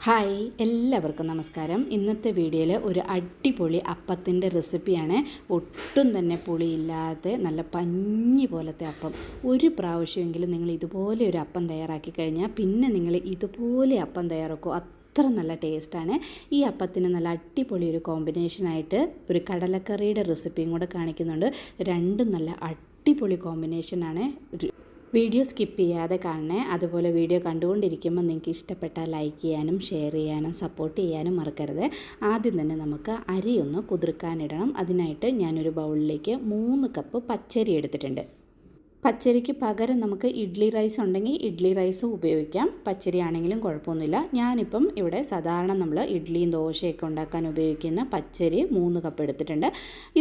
Hi എല്ലാവർക്കും നമസ്കാരം. ഇന്നത്തെ വീഡിയോയിൽ ഒരു അടിപൊളി അപ്പത്തിൻ്റെ റെസിപ്പിയാണ്. ഒട്ടും തന്നെ പുളിയില്ലാതെ നല്ല പഞ്ഞി പോലത്തെ അപ്പം. ഒരു പ്രാവശ്യമെങ്കിലും നിങ്ങൾ ഇതുപോലെ ഒരു അപ്പം തയ്യാറാക്കി കഴിഞ്ഞാൽ പിന്നെ നിങ്ങൾ ഇതുപോലെ അപ്പം തയ്യാറാക്കും. അത്ര നല്ല ടേസ്റ്റാണ്. ഈ അപ്പത്തിന് നല്ല അടിപൊളി ഒരു കോമ്പിനേഷനായിട്ട് ഒരു കടലക്കറിയുടെ റെസിപ്പിയും കൂടെ കാണിക്കുന്നുണ്ട്. രണ്ടും നല്ല അടിപൊളി കോമ്പിനേഷനാണ്. വീഡിയോ സ്കിപ്പ് ചെയ്യാതെ കാണണേ. അതുപോലെ വീഡിയോ കണ്ടുകൊണ്ടിരിക്കുമ്പോൾ നിങ്ങൾക്ക് ഇഷ്ടപ്പെട്ടാൽ ലൈക്ക് ചെയ്യാനും ഷെയർ ചെയ്യാനും സപ്പോർട്ട് ചെയ്യാനും മറക്കരുത്. ആദ്യം തന്നെ നമുക്ക് അരി ഒന്ന് കുതിർക്കാനിടണം. അതിനായിട്ട് ഞാനൊരു ബൗളിലേക്ക് 3 കപ്പ് പച്ചരി എടുത്തിട്ടുണ്ട്. പച്ചരിക്ക് പകരം നമുക്ക് ഇഡ്ഡലി റൈസ് ഉണ്ടെങ്കിൽ ഇഡ്ഡലി റൈസും ഉപയോഗിക്കാം. പച്ചരി ആണെങ്കിലും കുഴപ്പമൊന്നുമില്ല. ഞാനിപ്പം ഇവിടെ സാധാരണ നമ്മൾ ഇഡ്ഡലിയും ദോശയൊക്കെ ഉണ്ടാക്കാൻ ഉപയോഗിക്കുന്ന പച്ചരി 3 കപ്പ് എടുത്തിട്ടുണ്ട്.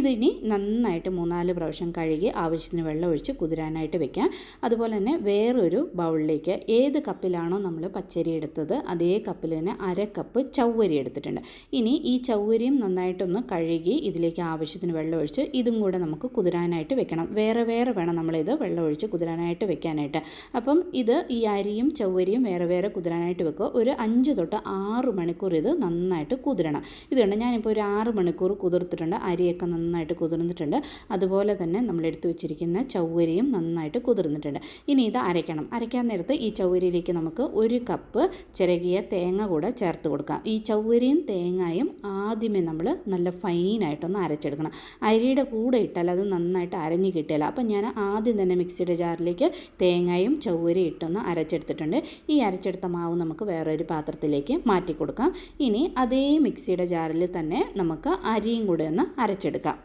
ഇതിനി നന്നായിട്ട് 3-4 പ്രാവശ്യം കഴുകി ആവശ്യത്തിന് വെള്ളം ഒഴിച്ച് കുതിരാനായിട്ട് വെക്കാം. അതുപോലെ തന്നെ വേറൊരു ബൗളിലേക്ക് ഏത് കപ്പിലാണോ നമ്മൾ പച്ചരി എടുത്തത് അതേ കപ്പിൽ തന്നെ 1/2 കപ്പ് ചവ്വരി എടുത്തിട്ടുണ്ട്. ഇനി ഈ ചവ്വരിയും നന്നായിട്ടൊന്ന് കഴുകി ഇതിലേക്ക് ആവശ്യത്തിന് വെള്ളം ഒഴിച്ച് ഇതും കൂടെ നമുക്ക് കുതിരാനായിട്ട് വെക്കണം. വേറെ വേണം നമ്മളിത് വെള്ളം ഒഴിച്ച് കുതിരാനായിട്ട് വെക്കാനായിട്ട്. അപ്പം ഇത് ഈ അരിയും ചവ്വരിയും വേറെ കുതിരാനായിട്ട് വെക്കുക. ഒരു 5 തൊട്ട് 6 മണിക്കൂർ ഇത് നന്നായിട്ട് കുതിരണം. ഇതുകൊണ്ട് ഞാനിപ്പോൾ ഒരു 6 മണിക്കൂർ കുതിർത്തിട്ടുണ്ട്. അരിയൊക്കെ നന്നായിട്ട് കുതിർന്നിട്ടുണ്ട്. അതുപോലെ തന്നെ നമ്മൾ എടുത്തു വെച്ചിരിക്കുന്ന ചവ്വരിയും നന്നായിട്ട് കുതിർന്നിട്ടുണ്ട്. ഇനി ഇത് അരയ്ക്കണം. അരയ്ക്കാൻ നേരത്ത് ഈ ചവ്വരിയിലേക്ക് നമുക്ക് 1 കപ്പ് ചിരകിയ തേങ്ങ കൂടെ ചേർത്ത് കൊടുക്കാം. ഈ ചവ്വരിയും തേങ്ങയും ആദ്യമേ നമ്മൾ നല്ല ഫൈനായിട്ടൊന്ന് അരച്ചെടുക്കണം. അരിയുടെ കൂടെ ഇട്ടാൽ അത് നന്നായിട്ട് അരഞ്ഞ് കിട്ടില്ല. അപ്പം ഞാൻ ആദ്യം തന്നെ മിക്സിയുടെ ജാറിലേക്ക് തേങ്ങയും ചവ്വരി ഇട്ടൊന്ന് അരച്ചെടുത്തിട്ടുണ്ട്. ഈ അരച്ചെടുത്ത മാവ് നമുക്ക് വേറൊരു പാത്രത്തിലേക്ക് മാറ്റി കൊടുക്കാം. ഇനി അതേ മിക്സിയുടെ ജാറിൽ തന്നെ നമുക്ക് അരിയും കൂടെ ഒന്ന് അരച്ചെടുക്കാം.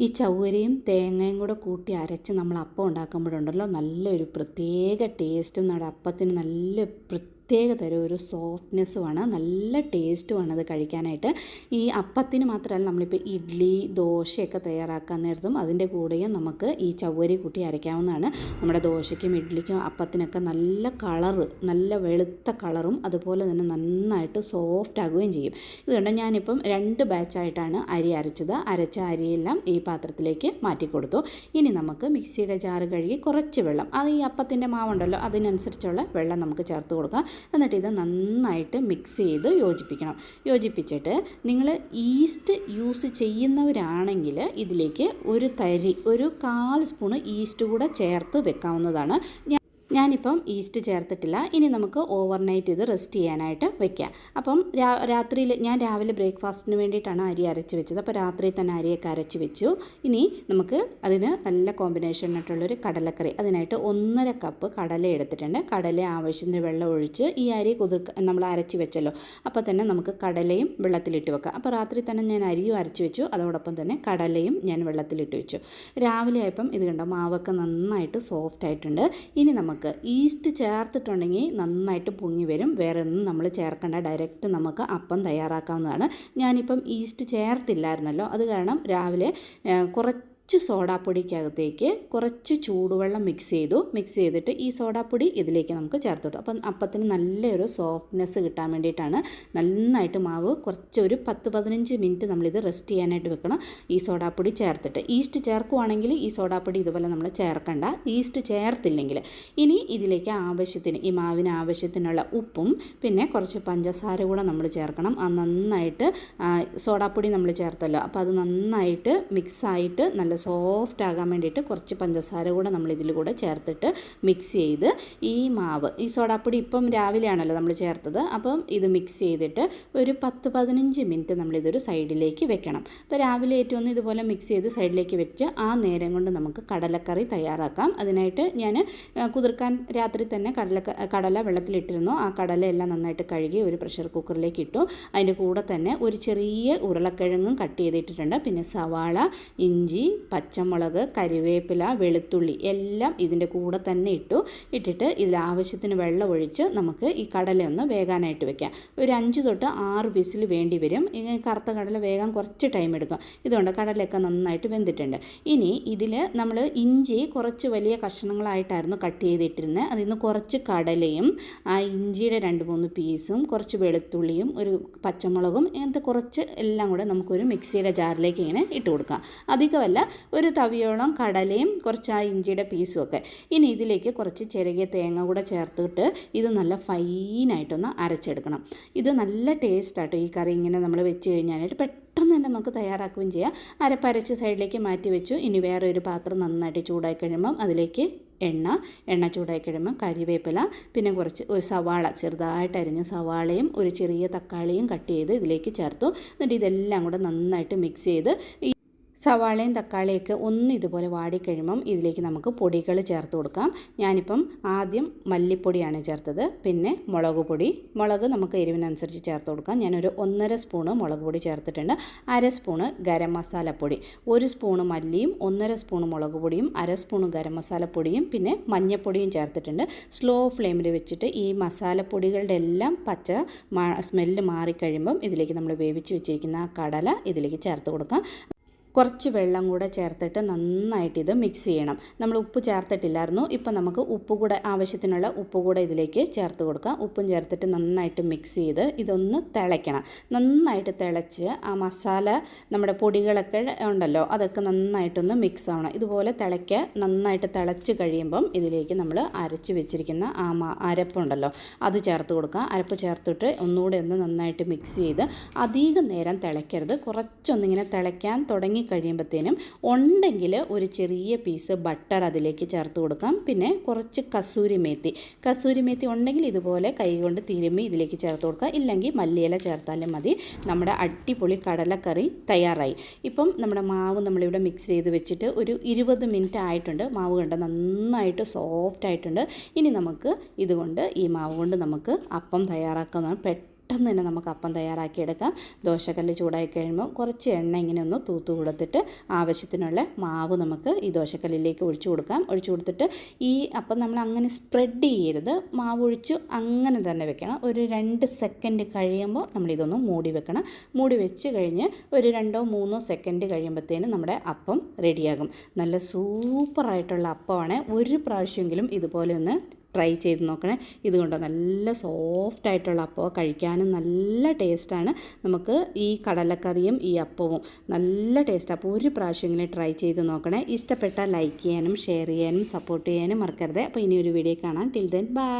ഈ ചവ്വരിയും തേങ്ങയും കൂടെ കൂട്ടി അരച്ച് നമ്മൾ അപ്പം ഉണ്ടാക്കുമ്പോഴുണ്ടല്ലോ നല്ലൊരു പ്രത്യേക ടേസ്റ്റും നമ്മുടെ അപ്പത്തിന് നല്ല പ്രത്യേക തരം ഒരു സോഫ്റ്റ്നെസ്സുമാണ്. നല്ല ടേസ്റ്റുമാണ് അത് കഴിക്കാനായിട്ട്. ഈ അപ്പത്തിന് മാത്രമല്ല, നമ്മളിപ്പോൾ ഇഡ്ഡലി ദോശയൊക്കെ തയ്യാറാക്കാൻ നേരത്തും അതിൻ്റെ കൂടെയും നമുക്ക് ഈ ചവ്വരി കൂട്ടി അരയ്ക്കാവുന്നതാണ്. നമ്മുടെ ദോശയ്ക്കും ഇഡ്ഡലിക്കും അപ്പത്തിനൊക്കെ നല്ല കളറ്, നല്ല വെളുത്ത കളറും അതുപോലെ തന്നെ നന്നായിട്ട് സോഫ്റ്റ് ആകുകയും ചെയ്യും. ഇതുകൊണ്ട് ഞാനിപ്പം 2 ബാച്ചായിട്ടാണ് അരി അരച്ചത്. അരച്ച അരിയെല്ലാം ഈ പാത്രത്തിലേക്ക് മാറ്റി കൊടുത്തു. ഇനി നമുക്ക് മിക്സിയുടെ ജാറ് കഴുകി കുറച്ച് വെള്ളം, അത് ഈ അപ്പത്തിൻ്റെ മാവുണ്ടല്ലോ അതിനനുസരിച്ചുള്ള വെള്ളം നമുക്ക് ചേർത്ത് കൊടുക്കാം. എന്നിട്ട് ഇത് നന്നായിട്ട് മിക്സ് ചെയ്ത് യോജിപ്പിക്കണം. യോജിപ്പിച്ചിട്ട് നിങ്ങൾ ഈസ്റ്റ് യൂസ് ചെയ്യുന്നവരാണെങ്കിൽ ഇതിലേക്ക് ഒരു 1/4 സ്പൂണ് ഈസ്റ്റ് കൂടെ ചേർത്ത് വെക്കാവുന്നതാണ്. ഞാനിപ്പം ഈസ്റ്റ് ചേർത്തിട്ടില്ല. ഇനി നമുക്ക് ഓവർനൈറ്റ് ഇത് റെസ്റ്റ് ചെയ്യാനായിട്ട് വെക്കാം. അപ്പം രാത്രിയിൽ ഞാൻ രാവിലെ ബ്രേക്ക്ഫാസ്റ്റിന് വേണ്ടിയിട്ടാണ് അരി അരച്ച് വെച്ചത്. അപ്പോൾ രാത്രി തന്നെ അരിയൊക്കെ അരച്ച് വെച്ചു. ഇനി നമുക്ക് അതിന് നല്ല കോമ്പിനേഷനായിട്ടുള്ളൊരു കടലക്കറി, അതിനായിട്ട് 1/2 കപ്പ് കടല എടുത്തിട്ടുണ്ട്. കടല ആവശ്യത്തിന് വെള്ളം ഒഴിച്ച് ഈ അരി നമ്മൾ അരച്ച് വെച്ചല്ലോ, അപ്പോൾ തന്നെ നമുക്ക് കടലയും വെള്ളത്തിലിട്ട് വെക്കാം. അപ്പോൾ രാത്രി തന്നെ ഞാൻ അരിയും അരച്ച് വെച്ചു, അതോടൊപ്പം തന്നെ കടലയും ഞാൻ വെള്ളത്തിലിട്ട് വെച്ചു. രാവിലെ ആയപ്പം ഇത് കണ്ടോ മാവൊക്കെ നന്നായിട്ട് സോഫ്റ്റ് ആയിട്ടുണ്ട്. ഇനി നമുക്ക് ഈസ്റ്റ് ചേർത്തിട്ടുണ്ടെങ്കിൽ നന്നായിട്ട് പൊങ്ങി വരും. വേറെ ഒന്നും നമ്മൾ ചേർക്കേണ്ട, ഡയറക്റ്റ് നമുക്ക് അപ്പം തയ്യാറാക്കാവുന്നതാണ്. ഞാനിപ്പം ഈസ്റ്റ് ചേർത്തില്ലായിരുന്നല്ലോ, അത് കാരണം രാവിലെ കുറച്ച് സോഡാപ്പൊടിക്കകത്തേക്ക് കുറച്ച് ചൂടുവെള്ളം മിക്സ് ചെയ്തിട്ട് ഈ സോഡാപ്പൊടി ഇതിലേക്ക് നമുക്ക് ചേർത്തിട്ടു. അപ്പം അപ്പത്തിന് നല്ലൊരു സോഫ്റ്റ്നെസ് കിട്ടാൻ വേണ്ടിയിട്ടാണ്. നന്നായിട്ട് മാവ് ഒരു 10-15 മിനിറ്റ് നമ്മളിത് റെസ്റ്റ് ചെയ്യാനായിട്ട് വെക്കണം ഈ സോഡാപ്പൊടി ചേർത്തിട്ട്. ഈസ്റ്റ് ചേർക്കുവാണെങ്കിൽ ഈ സോഡാപ്പൊടി ഇതുപോലെ നമ്മൾ ചേർക്കണ്ട, ഈസ്റ്റ് ചേർത്തില്ലെങ്കിൽ. ഇനി ഇതിലേക്ക് ആവശ്യത്തിന്, ഈ മാവിന് ആവശ്യത്തിനുള്ള ഉപ്പും പിന്നെ കുറച്ച് പഞ്ചസാര കൂടെ നമ്മൾ ചേർക്കണം. നന്നായിട്ട് സോഡാപ്പൊടി നമ്മൾ ചേർത്തല്ലോ, അപ്പോൾ അത് നന്നായിട്ട് മിക്സായിട്ട് നല്ല സോഫ്റ്റ് ആകാൻ വേണ്ടിയിട്ട് കുറച്ച് പഞ്ചസാര കൂടെ നമ്മൾ ഇതിൽ കൂടെ ചേർത്തിട്ട് മിക്സ് ചെയ്ത് ഈ മാവ്, ഈ സോഡാപ്പൊടി ഇപ്പം രാവിലെയാണല്ലോ നമ്മൾ ചേർത്തത്, അപ്പം ഇത് മിക്സ് ചെയ്തിട്ട് ഒരു 10-15 മിനിറ്റ് നമ്മളിതൊരു സൈഡിലേക്ക് വെക്കണം. അപ്പോൾ രാവിലെ ഏറ്റവും ഇതുപോലെ മിക്സ് ചെയ്ത് സൈഡിലേക്ക് വെച്ച് ആ നേരം കൊണ്ട് നമുക്ക് കടലക്കറി തയ്യാറാക്കാം. അതിനായിട്ട് ഞാൻ കുതിർക്കാൻ രാത്രി തന്നെ കടല വെള്ളത്തിലിട്ടിരുന്നു. ആ കടലയെല്ലാം നന്നായിട്ട് കഴുകി ഒരു പ്രഷർ കുക്കറിലേക്ക് ഇട്ടു. അതിൻ്റെ കൂടെ തന്നെ ഒരു ചെറിയ ഉരുളക്കിഴങ്ങും കട്ട് ചെയ്തിട്ടിട്ടുണ്ട്. പിന്നെ സവാള, ഇഞ്ചി, പച്ചമുളക്, കരിവേപ്പില, വെളുത്തുള്ളി എല്ലാം ഇതിൻ്റെ കൂടെ തന്നെ ഇട്ടിട്ട് ഇതിൽ ആവശ്യത്തിന് വെള്ളം ഒഴിച്ച് നമുക്ക് ഈ കടലയൊന്ന് വേകാനായിട്ട് വെക്കാം. ഒരു 5 തൊട്ട് 6 വിസിൽ വേണ്ടി വരും. കറുത്ത കടല വേകാൻ കുറച്ച് ടൈം എടുക്കും. ഇതുകൊണ്ട് കടലയൊക്കെ നന്നായിട്ട് വെന്തിട്ടുണ്ട്. ഇനി ഇതിൽ നമ്മൾ ഇഞ്ചി കുറച്ച് വലിയ കഷ്ണങ്ങളായിട്ടായിരുന്നു കട്ട് ചെയ്തിട്ടിരുന്നത്. അതിൽ നിന്ന് കുറച്ച് കടലയും ആ ഇഞ്ചിയുടെ 2-3 പീസും കുറച്ച് വെളുത്തുള്ളിയും ഒരു പച്ചമുളകും ഇങ്ങനത്തെ കുറച്ച് എല്ലാം കൂടെ നമുക്കൊരു മിക്സിയുടെ ജാറിലേക്ക് ഇങ്ങനെ ഇട്ട് കൊടുക്കാം. അധികമല്ല, ഒരു തവിയോളം കടലയും കുറച്ച് ആ ഇഞ്ചിയുടെ പീസും ഒക്കെ. ഇനി ഇതിലേക്ക് കുറച്ച് ചിരകിയ തേങ്ങ കൂടെ ചേർത്തിട്ട് ഇത് നല്ല ഫൈനായിട്ടൊന്ന് അരച്ചെടുക്കണം. ഇത് നല്ല ടേസ്റ്റാട്ടോ ഈ കറി ഇങ്ങനെ നമ്മൾ വെച്ച് കഴിഞ്ഞാൽ പെട്ടെന്ന് തന്നെ നമുക്ക് തയ്യാറാക്കുകയും ചെയ്യാം. അരപ്പരച്ച് സൈഡിലേക്ക് മാറ്റി വെച്ചു. ഇനി വേറെ ഒരു പാത്രം നന്നായിട്ട് ചൂടായി കഴിയുമ്പം അതിലേക്ക് എണ്ണ ചൂടായി കഴിയുമ്പോൾ കരിവേപ്പില, പിന്നെ ഒരു സവാള ചെറുതായിട്ട് അരിഞ്ഞ സവാളയും ഒരു ചെറിയ തക്കാളിയും കട്ട് ചെയ്ത് ഇതിലേക്ക് ചേർത്തു. എന്നിട്ട് ഇതെല്ലാം കൂടെ നന്നായിട്ട് മിക്സ് ചെയ്ത് സവാളയും തക്കാളിയൊക്കെ ഒന്ന് ഇതുപോലെ വാടിക്കഴിയുമ്പം ഇതിലേക്ക് നമുക്ക് പൊടികൾ ചേർത്ത് കൊടുക്കാം. ഞാനിപ്പം ആദ്യം മല്ലിപ്പൊടിയാണ് ചേർത്തത്, പിന്നെ മുളക് നമുക്ക് എരിവിനനുസരിച്ച് ചേർത്ത് കൊടുക്കാം. ഞാനൊരു 1.5 സ്പൂണ് മുളക് പൊടി ചേർത്തിട്ടുണ്ട്. 1/2 സ്പൂണ് ഗരം മസാലപ്പൊടി, 1 സ്പൂണ് മല്ലിയും 1.5 സ്പൂണ് മുളക് പൊടിയും 1/2 സ്പൂണ് ഗരം മസാലപ്പൊടിയും പിന്നെ മഞ്ഞൾപ്പൊടിയും ചേർത്തിട്ടുണ്ട്. സ്ലോ ഫ്ലെയിമിൽ വെച്ചിട്ട് ഈ മസാലപ്പൊടികളുടെ എല്ലാം പച്ച സ്മെല്ല് മാറിക്കഴിയുമ്പം ഇതിലേക്ക് നമ്മൾ വേവിച്ച് വെച്ചിരിക്കുന്ന ആ കടല ഇതിലേക്ക് ചേർത്ത് കൊടുക്കാം. കുറച്ച് വെള്ളം കൂടെ ചേർത്തിട്ട് നന്നായിട്ട് ഇത് മിക്സ് ചെയ്യണം. നമ്മൾ ഉപ്പ് ചേർത്തിട്ടില്ലായിരുന്നു. ഇപ്പം നമുക്ക് ആവശ്യത്തിനുള്ള ഉപ്പ് കൂടെ ഇതിലേക്ക് ചേർത്ത് കൊടുക്കാം. ഉപ്പും ചേർത്തിട്ട് നന്നായിട്ട് മിക്സ് ചെയ്ത് ഇതൊന്ന് തിളയ്ക്കണം. നന്നായിട്ട് തിളച്ച് ആ മസാല നമ്മുടെ പൊടികളൊക്കെ ഉണ്ടല്ലോ അതൊക്കെ നന്നായിട്ടൊന്ന് മിക്സ് ആവണം. ഇതുപോലെ നന്നായിട്ട് തിളച്ച് കഴിയുമ്പം ഇതിലേക്ക് നമ്മൾ അരച്ച് വെച്ചിരിക്കുന്ന ആ അരപ്പുണ്ടല്ലോ അത് ചേർത്ത് കൊടുക്കാം. അരപ്പ് ചേർത്തിട്ട് ഒന്നുകൂടെ ഒന്ന് നന്നായിട്ട് മിക്സ് ചെയ്ത് അധികം നേരം തിളയ്ക്കരുത്. കുറച്ചൊന്നിങ്ങനെ തിളയ്ക്കാൻ തുടങ്ങി കഴിയുമ്പോഴത്തേനും ഉണ്ടെങ്കിൽ ഒരു ചെറിയ പീസ് ബട്ടർ അതിലേക്ക് ചേർത്ത് കൊടുക്കാം. പിന്നെ കുറച്ച് കസൂരി മേത്തി ഉണ്ടെങ്കിൽ ഇതുപോലെ കൈകൊണ്ട് തിരുമ്മി ഇതിലേക്ക് ചേർത്ത് കൊടുക്കുക. ഇല്ലെങ്കിൽ മല്ലിയില ചേർത്താലും മതി. നമ്മുടെ അടിപൊളി കടലക്കറി തയ്യാറായി. ഇപ്പം നമ്മുടെ മാവ് നമ്മളിവിടെ മിക്സ് ചെയ്ത് വെച്ചിട്ട് ഒരു 20 മിനിറ്റ് ആയിട്ടുണ്ട്. മാവ് കണ്ട് നന്നായിട്ട് സോഫ്റ്റ് ആയിട്ടുണ്ട്. ഇനി നമുക്ക് ഈ മാവ് കൊണ്ട് നമുക്ക് അപ്പം തയ്യാറാക്കുന്നതാണ്. പെട്ടെന്ന് തന്നെ നമുക്ക് അപ്പം തയ്യാറാക്കിയെടുക്കാം. ദോശക്കല്ല് ചൂടായി കഴിയുമ്പോൾ കുറച്ച് എണ്ണ ഇങ്ങനെ ഒന്ന് തൂത്ത് കൊടുത്തിട്ട് ആവശ്യത്തിനുള്ള മാവ് നമുക്ക് ഈ ദോശക്കല്ലിലേക്ക് ഒഴിച്ചു കൊടുത്തിട്ട് ഈ അപ്പം നമ്മൾ അങ്ങനെ സ്പ്രെഡ് ചെയ്യരുത്. മാവ് ഒഴിച്ചു അങ്ങനെ തന്നെ വെക്കണം. ഒരു 2 സെക്കൻഡ് കഴിയുമ്പോൾ നമ്മളിതൊന്ന് മൂടി വെക്കണം. മൂടി വെച്ച് കഴിഞ്ഞ് ഒരു 2-3 സെക്കൻഡ് കഴിയുമ്പോഴത്തേനും നമ്മുടെ അപ്പം റെഡിയാകും. നല്ല സൂപ്പറായിട്ടുള്ള അപ്പമാണ്. ഒരു പ്രാവശ്യമെങ്കിലും ഇതുപോലെ ഒന്ന് ട്രൈ ചെയ്ത് നോക്കണേ. ഇതുകൊണ്ട് നല്ല സോഫ്റ്റായിട്ടുള്ള അപ്പം കഴിക്കാനും നല്ല ടേസ്റ്റാണ്. നമുക്ക് ഈ കടലക്കറിയും ഈ അപ്പവും നല്ല ടേസ്റ്റാണ്. അപ്പോൾ ഒരു പ്രാവശ്യമെങ്കിലും ട്രൈ ചെയ്ത് നോക്കണേ. ഇഷ്ടപ്പെട്ടാൽ ലൈക്ക് ചെയ്യാനും ഷെയർ ചെയ്യാനും സപ്പോർട്ട് ചെയ്യാനും മറക്കരുത്. അപ്പോൾ ഇനിയൊരു വീഡിയോ കാണാം. Till then bye.